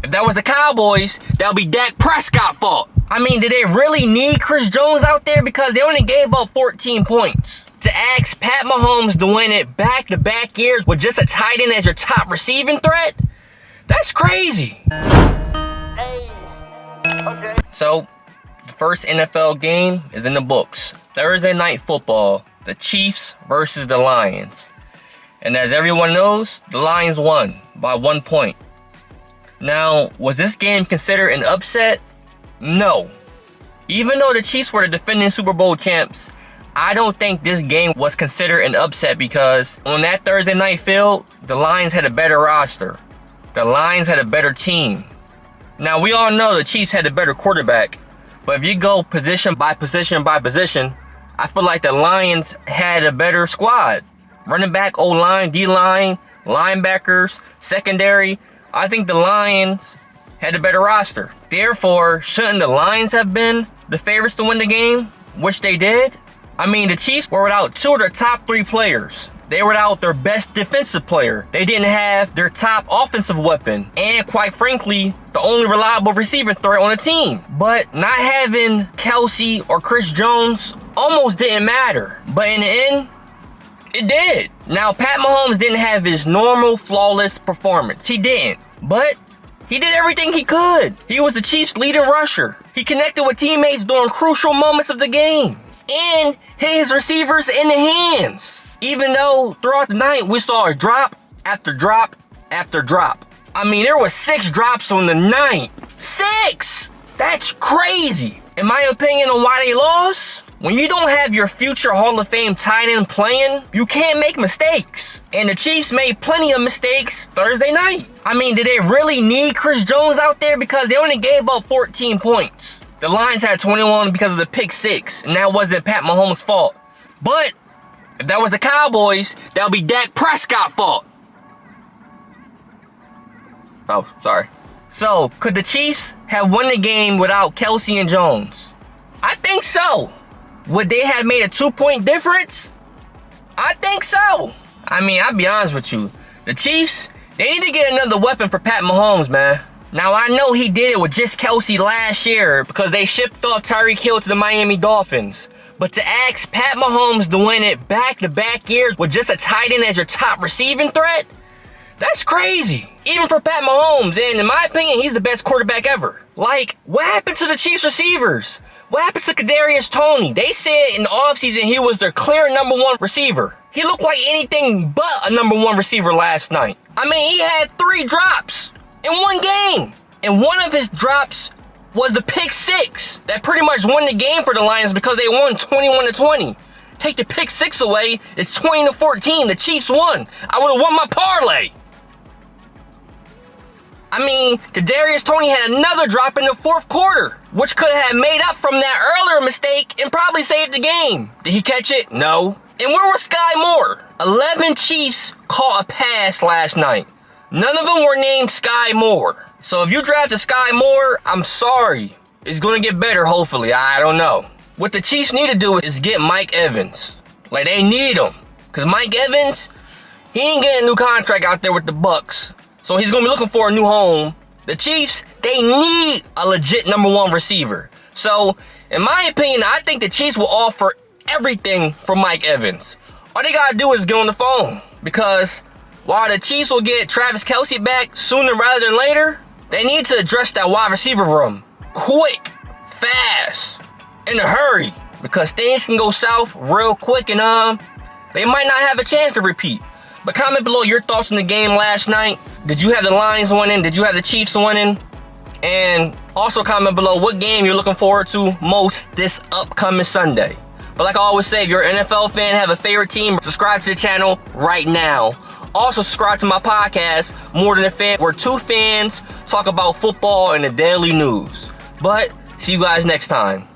If that was the Cowboys, that would be Dak Prescott's fault. I mean, did they really need Chris Jones out there? Because they only gave up 14 points. To ask Pat Mahomes to win it back-to-back years with just a tight end as your top receiving threat? That's crazy. Hey. Okay. So, the first NFL game is in the books. Thursday Night Football, the Chiefs versus the Lions. And as everyone knows, the Lions won by 1 point. Now, was this game considered an upset? No. Even though the Chiefs were the defending Super Bowl champs, I don't think this game was considered an upset because on that Thursday night field, the Lions had a better roster. The Lions had a better team. Now, we all know the Chiefs had a better quarterback, but if you go position by position by position, I feel like the Lions had a better squad. Running back, O-line, D-line, linebackers, secondary. I think the Lions had a better roster. Therefore, shouldn't the Lions have been the favorites to win the game? Which they did. I mean, the Chiefs were without two of their top three players. They were without their best defensive player. They didn't have their top offensive weapon. And quite frankly, the only reliable receiving threat on the team. But not having Kelsey or Chris Jones almost didn't matter. But in the end, it did. Now, Pat Mahomes didn't have his normal flawless performance. He didn't. But he did everything he could. He was the Chiefs' leading rusher. He connected with teammates during crucial moments of the game. And hit his receivers in the hands. Even though throughout the night we saw a drop after drop after drop. I mean, there was 6 drops on the night. 6! That's crazy. In my opinion on why they lost, when you don't have your future Hall of Fame tight end playing, you can't make mistakes. And the Chiefs made plenty of mistakes Thursday night. I mean, did they really need Chris Jones out there? Because they only gave up 14 points. The Lions had 21 because of the pick 6, and that wasn't Pat Mahomes' fault. But if that was the Cowboys, that would be Dak Prescott's fault. Oh, sorry. So, could the Chiefs have won the game without Kelsey and Jones? I think so. Would they have made a 2-point difference? I think so. I mean, I'll be honest with you. The Chiefs, they need to get another weapon for Pat Mahomes, man. Now, I know he did it with just Kelsey last year because they shipped off Tyreek Hill to the Miami Dolphins. But to ask Pat Mahomes to win it back-to-back years with just a tight end as your top receiving threat? That's crazy. Even for Pat Mahomes, and in my opinion, he's the best quarterback ever. Like, what happened to the Chiefs receivers? What happened to Kadarius Toney? They said in the offseason he was their clear number 1 receiver. He looked like anything but a number 1 receiver last night. I mean, he had 3 drops in one game. And one of his drops was the pick 6 that pretty much won the game for the Lions because they won 21-20. Take the pick 6 away, it's 20-14. The Chiefs won. I would have won my parlay. I mean, Kadarius Toney had another drop in the 4th quarter, which could have made up from that earlier mistake and probably saved the game. Did he catch it? No. And where was Sky Moore? 11 Chiefs caught a pass last night. None of them were named Sky Moore. So if you drafted Sky Moore, I'm sorry. It's going to get better, hopefully. I don't know. What the Chiefs need to do is get Mike Evans. Like, they need him. Because Mike Evans, he ain't getting a new contract out there with the Bucks. So he's going to be looking for a new home. The Chiefs, they need a legit number 1 receiver. So, in my opinion, I think the Chiefs will offer everything for Mike Evans. All they got to do is get on the phone. Because while the Chiefs will get Travis Kelsey back sooner rather than later, they need to address that wide receiver room quick, fast, in a hurry. Because things can go south real quick and they might not have a chance to repeat. But comment below your thoughts on the game last night. Did you have the Lions winning? Did you have the Chiefs winning? And also comment below what game you're looking forward to most this upcoming Sunday. But like I always say, if you're an NFL fan, have a favorite team, subscribe to the channel right now. Also subscribe to my podcast, More Than a Fan, where 2 fans talk about football and the daily news. But see you guys next time.